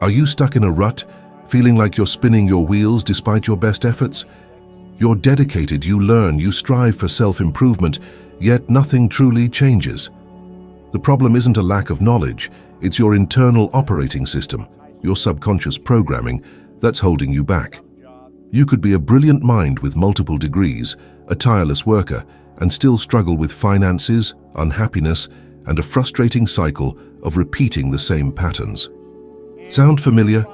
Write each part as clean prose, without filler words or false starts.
Are you stuck in a rut, feeling like you're spinning your wheels despite your best efforts? You're dedicated, you learn, you strive for self-improvement, yet nothing truly changes. The problem isn't a lack of knowledge, it's your internal operating system, your subconscious programming, that's holding you back. You could be a brilliant mind with multiple degrees, a tireless worker, and still struggle with finances, unhappiness, and a frustrating cycle of repeating the same patterns. Sound familiar?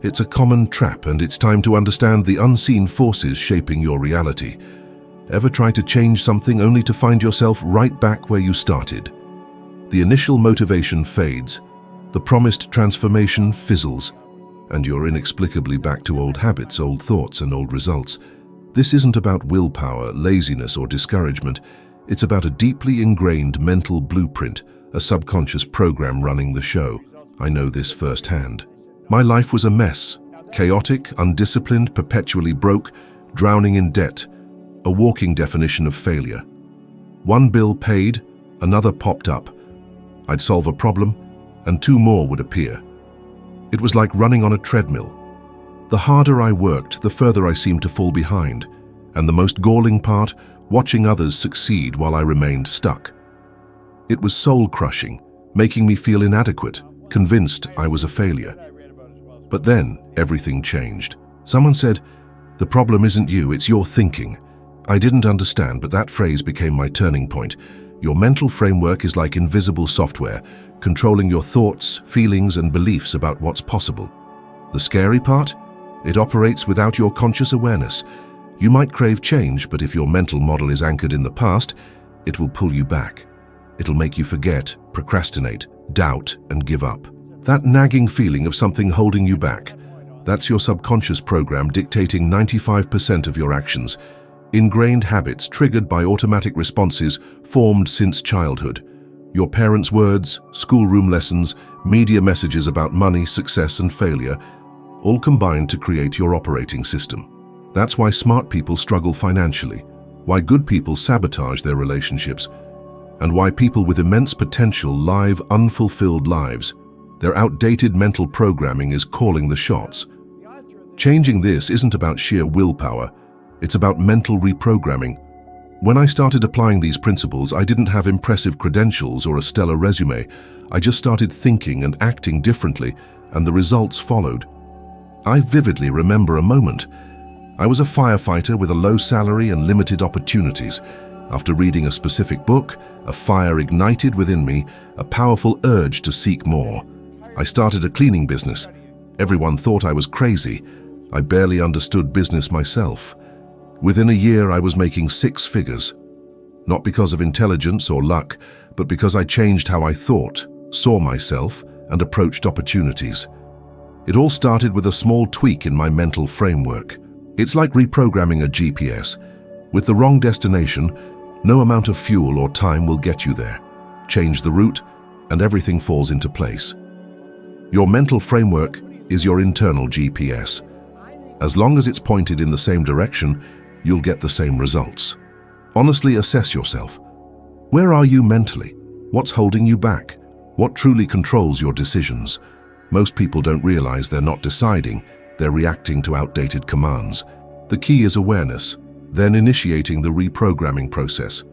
It's a common trap, and it's time to understand the unseen forces shaping your reality. Ever try to change something only to find yourself right back where you started? The initial motivation fades, the promised transformation fizzles, and you're inexplicably back to old habits, old thoughts, and old results. This isn't about willpower, laziness, or discouragement. It's about a deeply ingrained mental blueprint, a subconscious program running the show. I know this firsthand. My life was a mess, chaotic, undisciplined, perpetually broke, drowning in debt, a walking definition of failure. One bill paid, another popped up. I'd solve a problem, and two more would appear. It was like running on a treadmill. The harder I worked, the further I seemed to fall behind, and the most galling part, watching others succeed while I remained stuck. It was soul-crushing, making me feel inadequate, convinced I was a failure. But then, everything changed. Someone said, "The problem isn't you, it's your thinking." I didn't understand, but that phrase became my turning point. Your mental framework is like invisible software, controlling your thoughts, feelings, and beliefs about what's possible. The scary part? It operates without your conscious awareness. You might crave change, but if your mental model is anchored in the past, it will pull you back. It'll make you forget, procrastinate, doubt, and give up. That nagging feeling of something holding you back, that's your subconscious program dictating 95% of your actions. Ingrained habits triggered by automatic responses formed since childhood. Your parents' words, schoolroom lessons, media messages about money, success, and failure, all combine to create your operating system. That's why smart people struggle financially, why good people sabotage their relationships, and why people with immense potential live unfulfilled lives. Their outdated mental programming is calling the shots. Changing this isn't about sheer willpower, it's about mental reprogramming. When I started applying these principles, I didn't have impressive credentials or a stellar resume. I just started thinking and acting differently, and the results followed. I vividly remember a moment. I was a firefighter with a low salary and limited opportunities. After reading a specific book, a fire ignited within me, a powerful urge to seek more. I started a cleaning business. Everyone thought I was crazy. I barely understood business myself. Within a year, I was making 6 figures. Not because of intelligence or luck, but because I changed how I thought, saw myself, and approached opportunities. It all started with a small tweak in my mental framework. It's like reprogramming a GPS. With the wrong destination, no amount of fuel or time will get you there. Change the route, and everything falls into place. Your mental framework is your internal GPS. As long as it's pointed in the same direction, you'll get the same results. Honestly assess yourself. Where are you mentally? What's holding you back? What truly controls your decisions? Most people don't realize they're not deciding, they're reacting to outdated commands. The key is awareness, then initiating the reprogramming process.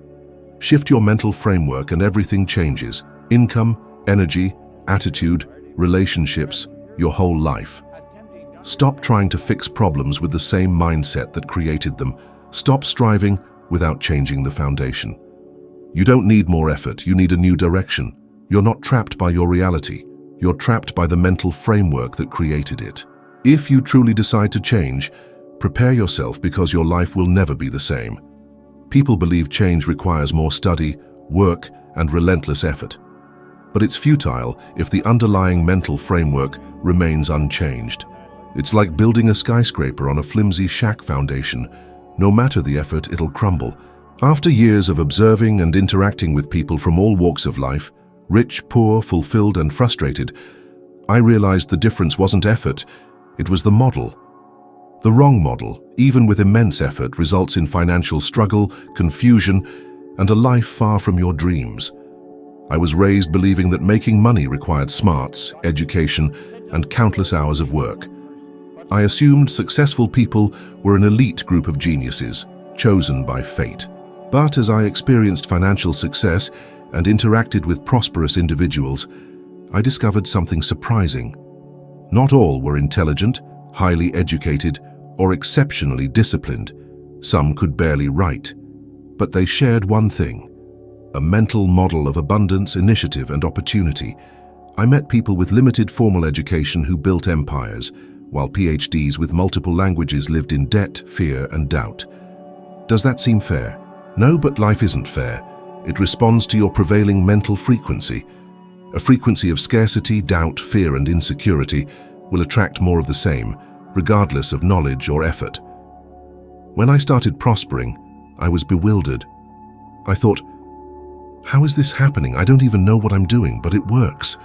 Shift your mental framework and everything changes. Income, energy, attitude, relationships, your whole life. Stop trying to fix problems with the same mindset that created them. Stop striving without changing the foundation. You don't need more effort, you need a new direction. You're not trapped by your reality. You're trapped by the mental framework that created it. If you truly decide to change, prepare yourself because your life will never be the same. People believe change requires more study, work, and relentless effort. But it's futile if the underlying mental framework remains unchanged. It's like building a skyscraper on a flimsy shack foundation. No matter the effort, it'll crumble. After years of observing and interacting with people from all walks of life, rich, poor, fulfilled, and frustrated, I realized the difference wasn't effort, it was the model. The wrong model, even with immense effort, results in financial struggle, confusion, and a life far from your dreams. I was raised believing that making money required smarts, education, and countless hours of work. I assumed successful people were an elite group of geniuses, chosen by fate. But as I experienced financial success and interacted with prosperous individuals, I discovered something surprising. Not all were intelligent, highly educated, or exceptionally disciplined. Some could barely write. But they shared one thing: a mental model of abundance, initiative, and opportunity. I met people with limited formal education who built empires, while PhDs with multiple languages lived in debt, fear, and doubt. Does that seem fair? No, but life isn't fair. It responds to your prevailing mental frequency. A frequency of scarcity, doubt, fear, and insecurity will attract more of the same, regardless of knowledge or effort. When I started prospering, I was bewildered. I thought, how is this happening? I don't even know what I'm doing, but it works.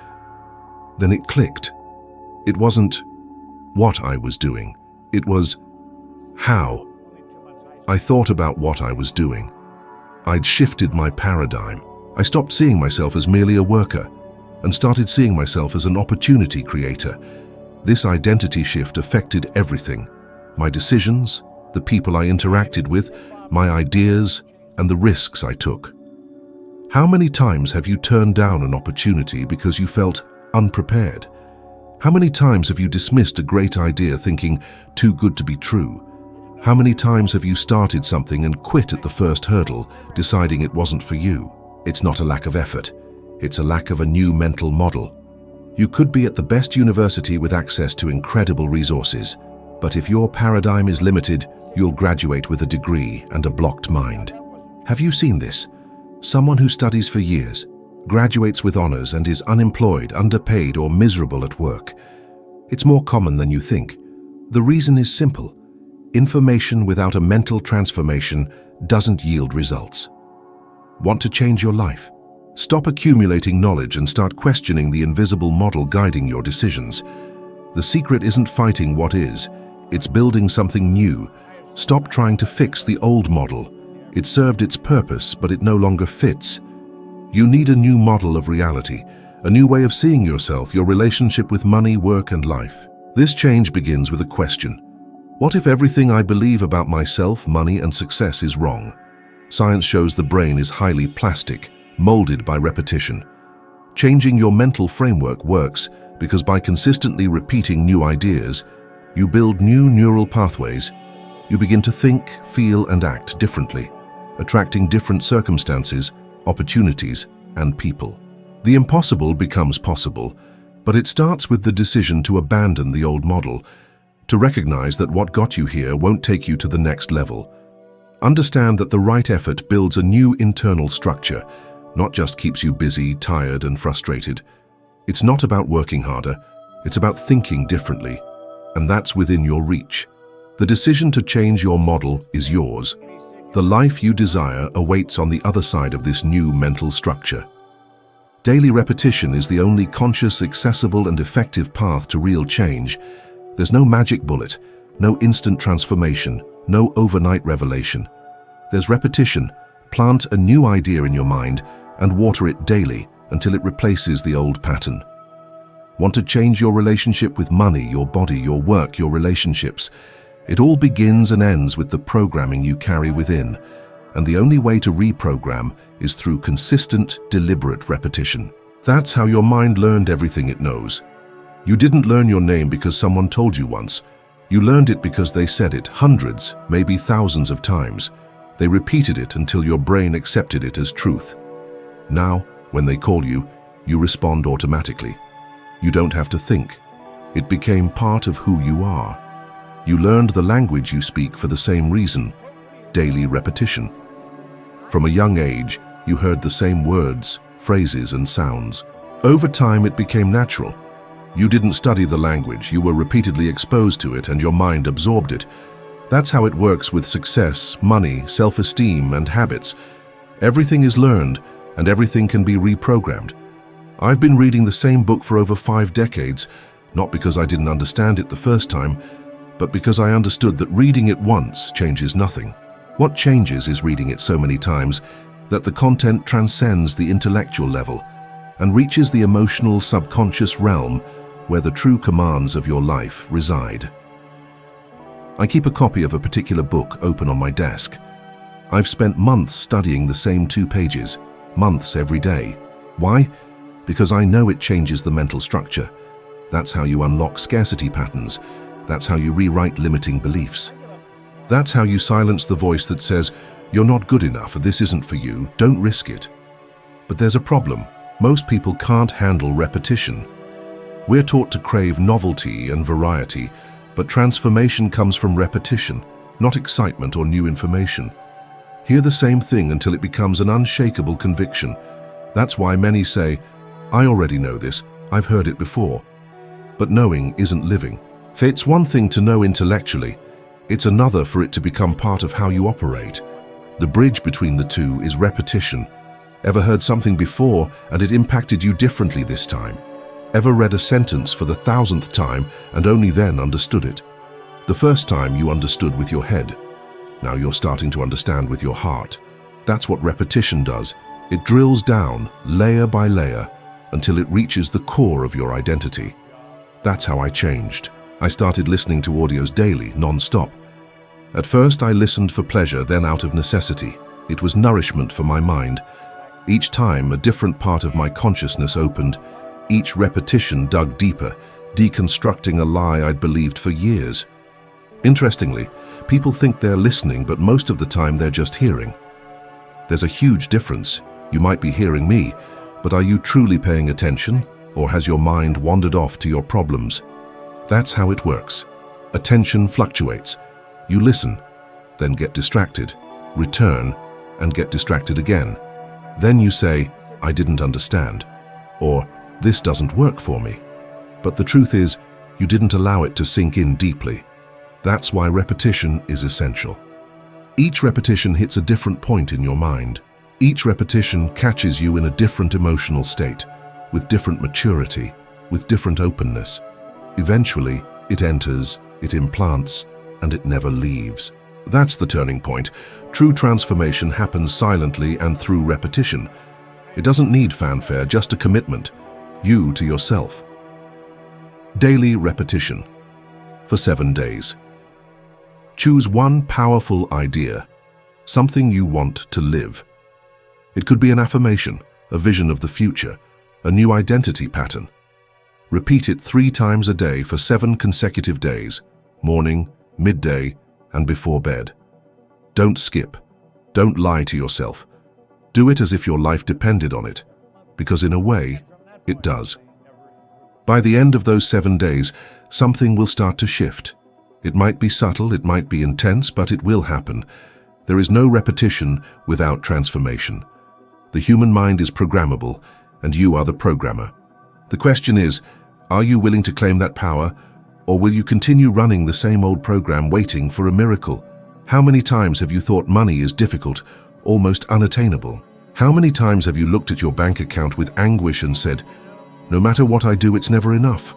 Then it clicked. It wasn't what I was doing. It was how. I thought about what I was doing. I'd shifted my paradigm. I stopped seeing myself as merely a worker and started seeing myself as an opportunity creator. This identity shift affected everything: my decisions, the people I interacted with, my ideas, and the risks I took. How many times have you turned down an opportunity because you felt unprepared? How many times have you dismissed a great idea thinking too good to be true? How many times have you started something and quit at the first hurdle, deciding it wasn't for you? It's not a lack of effort. It's a lack of a new mental model. You could be at the best university with access to incredible resources, but if your paradigm is limited, you'll graduate with a degree and a blocked mind. Have you seen this? Someone who studies for years, graduates with honors, and is unemployed, underpaid, or miserable at work. It's more common than you think. The reason is simple. Information without a mental transformation doesn't yield results. Want to change your life? Stop accumulating knowledge and start questioning the invisible model guiding your decisions. The secret isn't fighting what is, it's building something new. Stop trying to fix the old model. It served its purpose, but it no longer fits. You need a new model of reality, a new way of seeing yourself, your relationship with money, work, and life. This change begins with a question. What if everything I believe about myself, money, and success is wrong? Science shows the brain is highly plastic, molded by repetition. Changing your mental framework works because by consistently repeating new ideas, you build new neural pathways. You begin to think, feel, and act differently, attracting different circumstances, opportunities, and people. The impossible becomes possible, but it starts with the decision to abandon the old model, to recognize that what got you here won't take you to the next level. Understand that the right effort builds a new internal structure, not just keeps you busy, tired, and frustrated. It's not about working harder, it's about thinking differently, and that's within your reach. The decision to change your model is yours. The life you desire awaits on the other side of this new mental structure. Daily repetition is the only conscious, accessible, and effective path to real change. There's no magic bullet, no instant transformation, no overnight revelation. There's repetition. Plant a new idea in your mind and water it daily until it replaces the old pattern. Want to change your relationship with money, your body, your work, your relationships? It all begins and ends with the programming you carry within, and the only way to reprogram is through consistent, deliberate repetition. That's how your mind learned everything it knows. You didn't learn your name because someone told you once. You learned it because they said it hundreds, maybe thousands of times. They repeated it until your brain accepted it as truth. Now, when they call you, you respond automatically. You don't have to think. It became part of who you are. You learned the language you speak for the same reason: daily repetition. From a young age, you heard the same words, phrases, and sounds. Over time, it became natural. You didn't study the language, you were repeatedly exposed to it, and your mind absorbed it. That's how it works with success, money, self-esteem, and habits. Everything is learned, and everything can be reprogrammed. I've been reading the same book for over 5 decades, not because I didn't understand it the first time, but because I understood that reading it once changes nothing. What changes is reading it so many times that the content transcends the intellectual level and reaches the emotional subconscious realm where the true commands of your life reside. I keep a copy of a particular book open on my desk. I've spent months studying the same 2 pages, months every day. Why? Because I know it changes the mental structure. That's how you unlock scarcity patterns. That's how you rewrite limiting beliefs. That's how you silence the voice that says, "You're not good enough, or this isn't for you, don't risk it." But there's a problem. Most people can't handle repetition. We're taught to crave novelty and variety, but transformation comes from repetition, not excitement or new information. Hear the same thing until it becomes an unshakable conviction. That's why many say, "I already know this, I've heard it before." But knowing isn't living. It's one thing to know intellectually, it's another for it to become part of how you operate. The bridge between the two is repetition. Ever heard something before and it impacted you differently this time? Ever read a sentence for the 1,000th time and only then understood it? The first time you understood with your head. Now you're starting to understand with your heart. That's what repetition does. It drills down, layer by layer, until it reaches the core of your identity. That's how I changed. I started listening to audios daily, non-stop. At first I listened for pleasure, then out of necessity. It was nourishment for my mind. Each time a different part of my consciousness opened. Each repetition dug deeper, deconstructing a lie I'd believed for years. Interestingly, people think they're listening, but most of the time they're just hearing. There's a huge difference. You might be hearing me, but are you truly paying attention? Or has your mind wandered off to your problems? That's how it works. Attention fluctuates. You listen, then get distracted, return, and get distracted again. Then you say, "I didn't understand," or "This doesn't work for me." But the truth is, you didn't allow it to sink in deeply. That's why repetition is essential. Each repetition hits a different point in your mind. Each repetition catches you in a different emotional state, with different maturity, with different openness. Eventually, it enters, it implants, and it never leaves. That's the turning point. True transformation happens silently and through repetition. It doesn't need fanfare, just a commitment. You to yourself. Daily repetition. For 7 days. Choose one powerful idea, something you want to live. It could be an affirmation, a vision of the future, a new identity pattern. Repeat it 3 times a day for 7 consecutive days, morning, midday, and before bed. Don't skip. Don't lie to yourself. Do it as if your life depended on it, because in a way, it does. By the end of those 7 days, something will start to shift. It might be subtle, it might be intense, but it will happen. There is no repetition without transformation. The human mind is programmable, and you are the programmer. The question is, are you willing to claim that power, or will you continue running the same old program waiting for a miracle? How many times have you thought money is difficult, almost unattainable? How many times have you looked at your bank account with anguish and said, "No matter what I do, it's never enough"?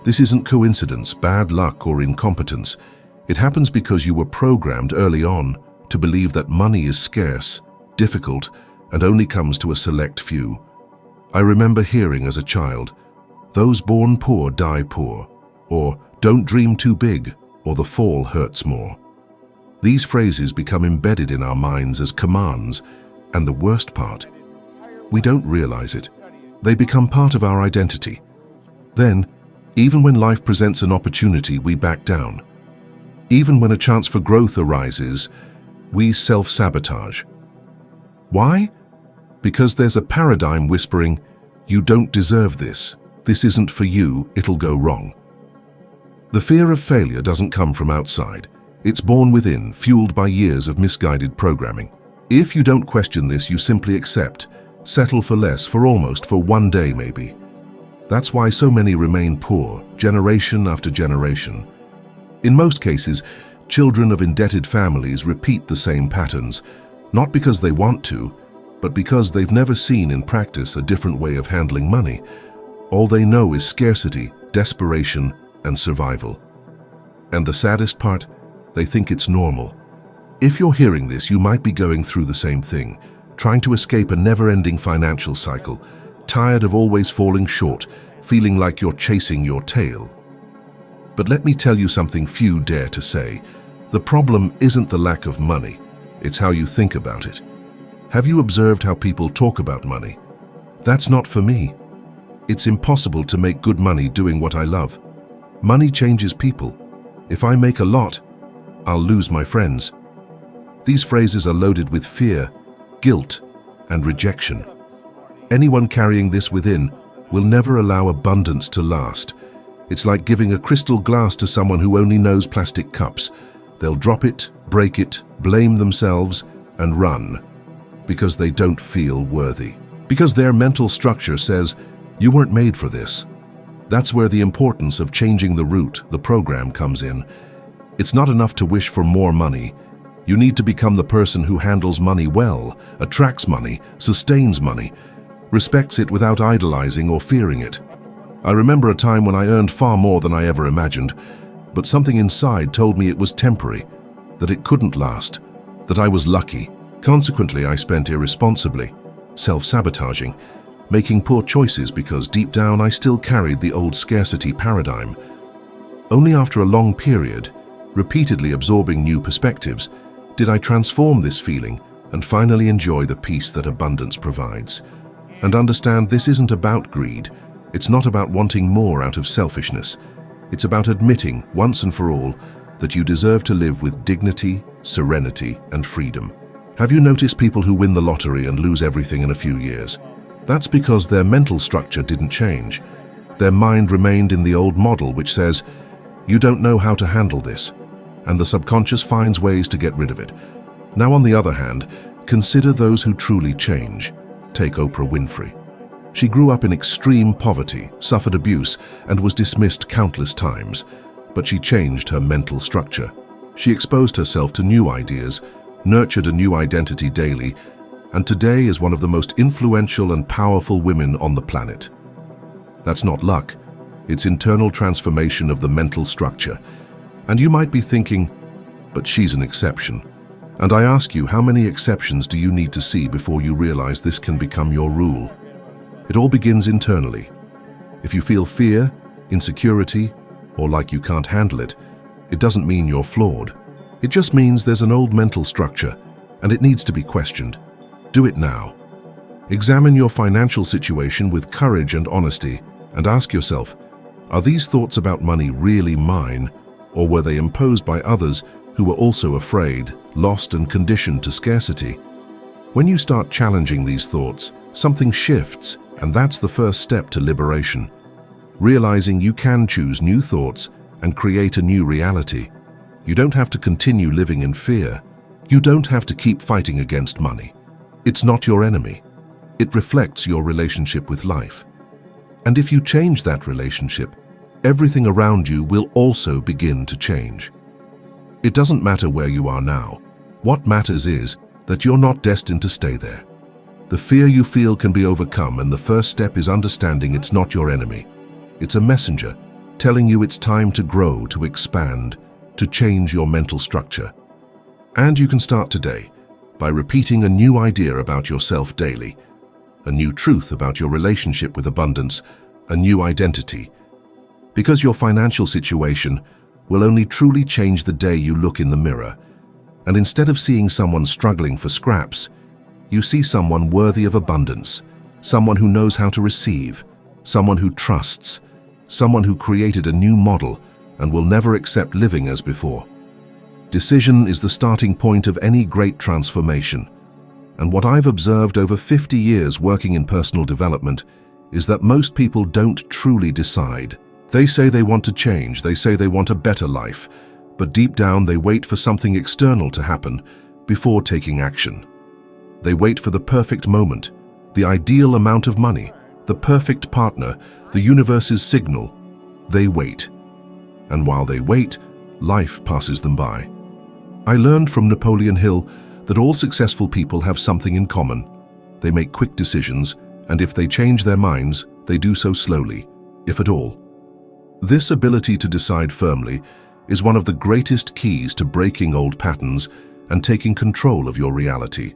This isn't coincidence, bad luck, or incompetence. It happens because you were programmed early on to believe that money is scarce, difficult, and only comes to a select few. I remember hearing as a child, "Those born poor die poor," or "Don't dream too big, or the fall hurts more." These phrases become embedded in our minds as commands, and the worst part, we don't realize it. They become part of our identity. Then, even when life presents an opportunity, we back down. Even when a chance for growth arises, we self-sabotage. Why? Because there's a paradigm whispering, "You don't deserve this. This isn't for you, it'll go wrong." The fear of failure doesn't come from outside. It's born within, fueled by years of misguided programming. If you don't question this, you simply accept, settle for less, for almost, for 1 day maybe. That's why so many remain poor, generation after generation. In most cases, children of indebted families repeat the same patterns, not because they want to, but because they've never seen in practice a different way of handling money. All they know is scarcity, desperation, and survival. And the saddest part, they think it's normal. If you're hearing this, you might be going through the same thing, trying to escape a never-ending financial cycle, tired of always falling short, feeling like you're chasing your tail. But let me tell you something few dare to say. The problem isn't the lack of money, it's how you think about it. Have you observed how people talk about money? That's not for me. It's impossible to make good money doing what I love. Money changes people. If I make a lot, I'll lose my friends. These phrases are loaded with fear, guilt, and rejection. Anyone carrying this within will never allow abundance to last. It's like giving a crystal glass to someone who only knows plastic cups. They'll drop it, break it, blame themselves, and run because they don't feel worthy. Because their mental structure says, you weren't made for this. That's where the importance of changing the route, the program, comes in. It's not enough to wish for more money. You need to become the person who handles money well, attracts money, sustains money, respects it without idolizing or fearing it. I remember a time when I earned far more than I ever imagined, but something inside told me it was temporary, that it couldn't last, that I was lucky. Consequently, I spent irresponsibly, self-sabotaging, making poor choices because deep down I still carried the old scarcity paradigm. Only after a long period, repeatedly absorbing new perspectives, did I transform this feeling and finally enjoy the peace that abundance provides. And understand this isn't about greed. It's not about wanting more out of selfishness. It's about admitting, once and for all, that you deserve to live with dignity, serenity, and freedom. Have you noticed people who win the lottery and lose everything in a few years? That's because their mental structure didn't change. Their mind remained in the old model which says, you don't know how to handle this, and the subconscious finds ways to get rid of it. Now, on the other hand, consider those who truly change. Take Oprah Winfrey. She grew up in extreme poverty, suffered abuse, and was dismissed countless times. But she changed her mental structure. She exposed herself to new ideas, nurtured a new identity daily, and today is one of the most influential and powerful women on the planet. That's not luck. It's internal transformation of the mental structure. And you might be thinking, but she's an exception. And I ask you, how many exceptions do you need to see before you realize this can become your rule? It all begins internally. If you feel fear, insecurity, or like you can't handle it, it doesn't mean you're flawed. It just means there's an old mental structure, and it needs to be questioned. Do it now. Examine your financial situation with courage and honesty, and ask yourself, are these thoughts about money really mine, or were they imposed by others who were also afraid, lost, and conditioned to scarcity? When you start challenging these thoughts, something shifts, and that's the first step to liberation. Realizing you can choose new thoughts and create a new reality. You don't have to continue living in fear. You don't have to keep fighting against money. It's not your enemy. It reflects your relationship with life. And if you change that relationship, everything around you will also begin to change. It doesn't matter where you are now. What matters is that you're not destined to stay there. The fear you feel can be overcome, and the first step is understanding it's not your enemy. It's a messenger telling you it's time to grow, to expand, to change your mental structure. And you can start today by repeating a new idea about yourself daily, a new truth about your relationship with abundance, a new identity. Because your financial situation will only truly change the day you look in the mirror. And instead of seeing someone struggling for scraps, you see someone worthy of abundance, someone who knows how to receive, someone who trusts, someone who created a new model and will never accept living as before. Decision is the starting point of any great transformation. And what I've observed over 50 years working in personal development is that most people don't truly decide. They say they want to change, they say they want a better life, but deep down they wait for something external to happen before taking action. They wait for the perfect moment, the ideal amount of money, the perfect partner, the universe's signal. They wait. And while they wait, life passes them by. I learned from Napoleon Hill that all successful people have something in common. They make quick decisions, and if they change their minds, they do so slowly, if at all. This ability to decide firmly is one of the greatest keys to breaking old patterns and taking control of your reality.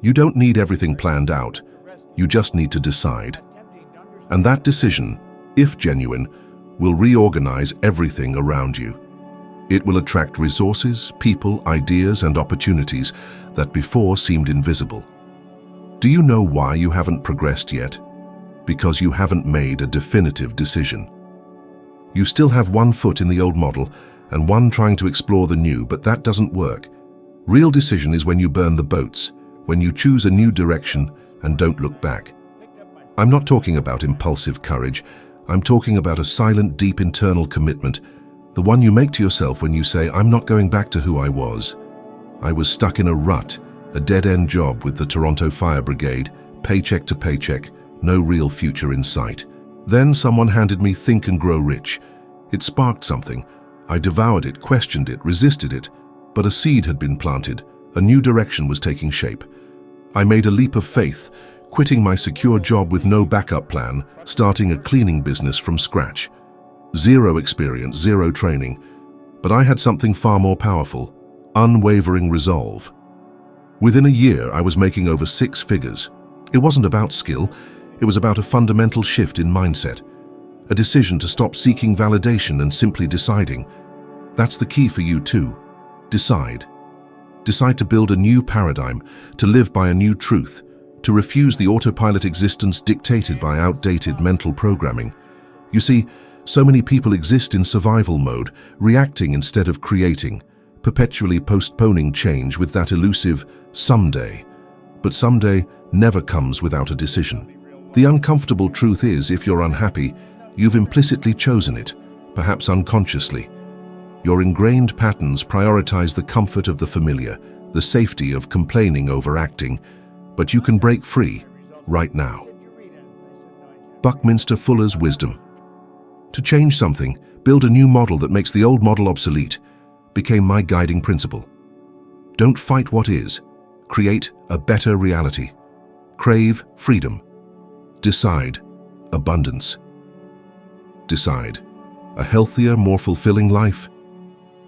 You don't need everything planned out, you just need to decide. And that decision, if genuine, will reorganize everything around you. It will attract resources, people, ideas, and opportunities that before seemed invisible. Do you know why you haven't progressed yet? Because you haven't made a definitive decision. You still have one foot in the old model and one trying to explore the new, but that doesn't work. Real decision is when you burn the boats, when you choose a new direction and don't look back. I'm not talking about impulsive courage. I'm talking about a silent, deep internal commitment, the one you make to yourself when you say, I'm not going back to who I was. I was stuck in a rut, a dead-end job with the Toronto Fire Brigade, paycheck to paycheck, no real future in sight. Then someone handed me Think and Grow Rich. It sparked something. I devoured it, questioned it, resisted it, but a seed had been planted. A new direction was taking shape. I made a leap of faith, quitting my secure job with no backup plan, starting a cleaning business from scratch. Zero experience, zero training, but I had something far more powerful: unwavering resolve. Within a year, I was making over 6 figures. It wasn't about skill, it was about a fundamental shift in mindset, a decision to stop seeking validation and simply deciding. That's the key for you too. Decide. Decide to build a new paradigm, to live by a new truth, to refuse the autopilot existence dictated by outdated mental programming. You see, so many people exist in survival mode, reacting instead of creating, perpetually postponing change with that elusive someday. But someday never comes without a decision. The uncomfortable truth is, if you're unhappy, you've implicitly chosen it, perhaps unconsciously. Your ingrained patterns prioritize the comfort of the familiar, the safety of complaining over acting, but you can break free right now. Buckminster Fuller's wisdom. To change something, build a new model that makes the old model obsolete, became my guiding principle. Don't fight what is. Create a better reality. Crave freedom. Decide abundance. Decide a healthier, more fulfilling life.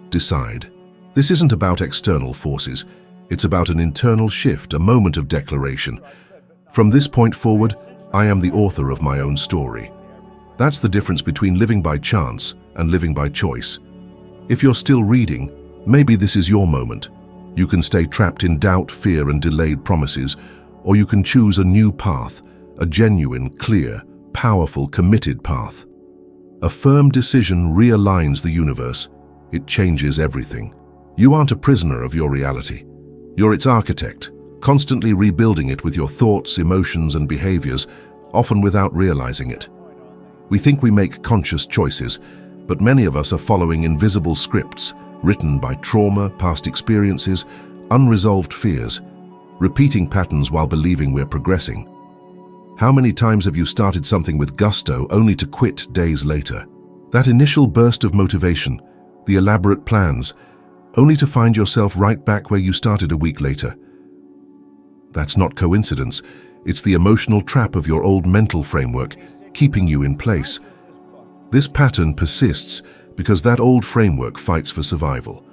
Decide. This isn't about external forces. It's about an internal shift, a moment of declaration. From this point forward, I am the author of my own story. That's the difference between living by chance and living by choice. If you're still reading, maybe this is your moment. You can stay trapped in doubt, fear, and delayed promises, or you can choose a new path, a genuine, clear, powerful, committed path. A firm decision realigns the universe. It changes everything. You aren't a prisoner of your reality. You're its architect, constantly rebuilding it with your thoughts, emotions, and behaviors, often without realizing it. We think we make conscious choices, but many of us are following invisible scripts written by trauma, past experiences, unresolved fears, repeating patterns while believing we're progressing. How many times have you started something with gusto only to quit days later? That initial burst of motivation, the elaborate plans, only to find yourself right back where you started a week later. That's not coincidence. It's the emotional trap of your old mental framework, keeping you in place. This pattern persists because that old framework fights for survival.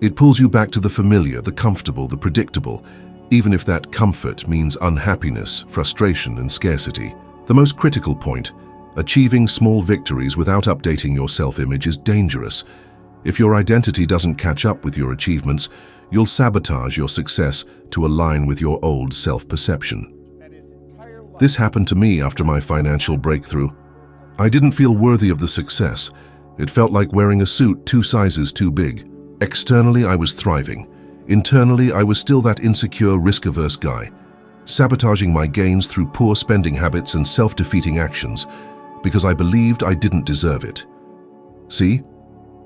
It pulls you back to the familiar, the comfortable, the predictable, even if that comfort means unhappiness, frustration, and scarcity. The most critical point, achieving small victories without updating your self-image, is dangerous. If your identity doesn't catch up with your achievements, you'll sabotage your success to align with your old self-perception. This happened to me after my financial breakthrough. I didn't feel worthy of the success. It felt like wearing a suit 2 sizes too big. Externally, I was thriving. Internally, I was still that insecure, risk-averse guy, sabotaging my gains through poor spending habits and self-defeating actions because I believed I didn't deserve it. See?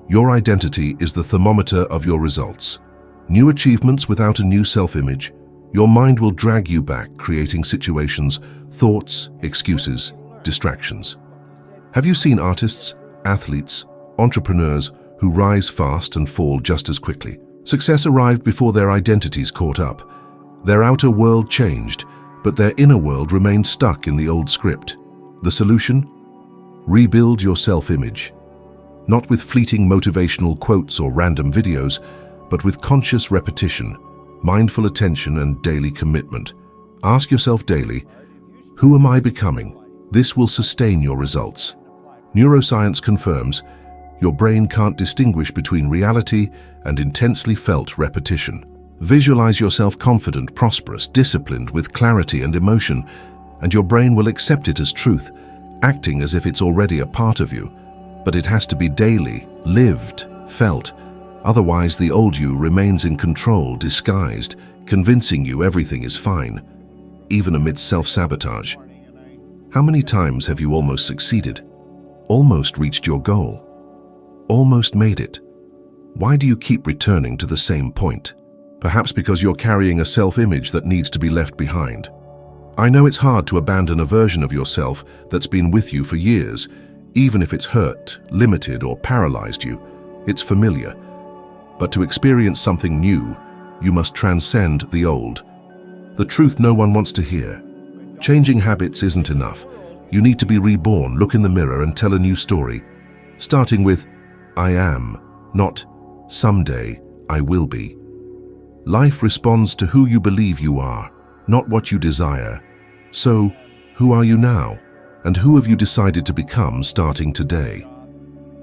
Your identity is the thermometer of your results. New achievements without a new self-image, your mind will drag you back, creating situations, thoughts, excuses, distractions. Have you seen artists, athletes, entrepreneurs who rise fast and fall just as quickly? Success arrived before their identities caught up. Their outer world changed, but their inner world remained stuck in the old script. The solution? Rebuild your self-image. Not with fleeting motivational quotes or random videos, but with conscious repetition, mindful attention, and daily commitment. Ask yourself daily, who am I becoming? This will sustain your results. Neuroscience confirms your brain can't distinguish between reality and intensely felt repetition. Visualize yourself confident, prosperous, disciplined, with clarity and emotion, and your brain will accept it as truth, acting as if it's already a part of you. But it has to be daily, lived, felt. Otherwise, the old you remains in control, disguised, convincing you everything is fine, even amidst self-sabotage. How many times have you almost succeeded? Almost reached your goal? Almost made it? Why do you keep returning to the same point? Perhaps because you're carrying a self-image that needs to be left behind. I know it's hard to abandon a version of yourself that's been with you for years, even if it's hurt, limited, or paralyzed you. It's familiar. But to experience something new, you must transcend the old. The truth no one wants to hear. Changing habits isn't enough. You need to be reborn, look in the mirror and tell a new story. Starting with, I am, not someday I will be. Life responds to who you believe you are, not what you desire. So, who are you now? And who have you decided to become starting today?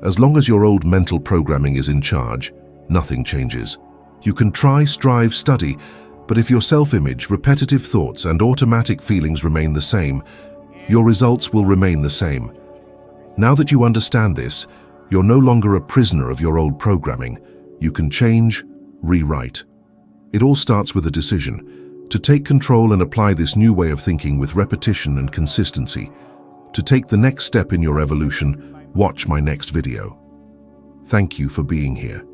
As long as your old mental programming is in charge, nothing changes. You can try, strive, study, but if your self-image, repetitive thoughts, and automatic feelings remain the same, your results will remain the same. Now that you understand this, you're no longer a prisoner of your old programming. You can change, rewrite. It all starts with a decision to take control and apply this new way of thinking with repetition and consistency. To take the next step in your evolution, watch my next video. Thank you for being here.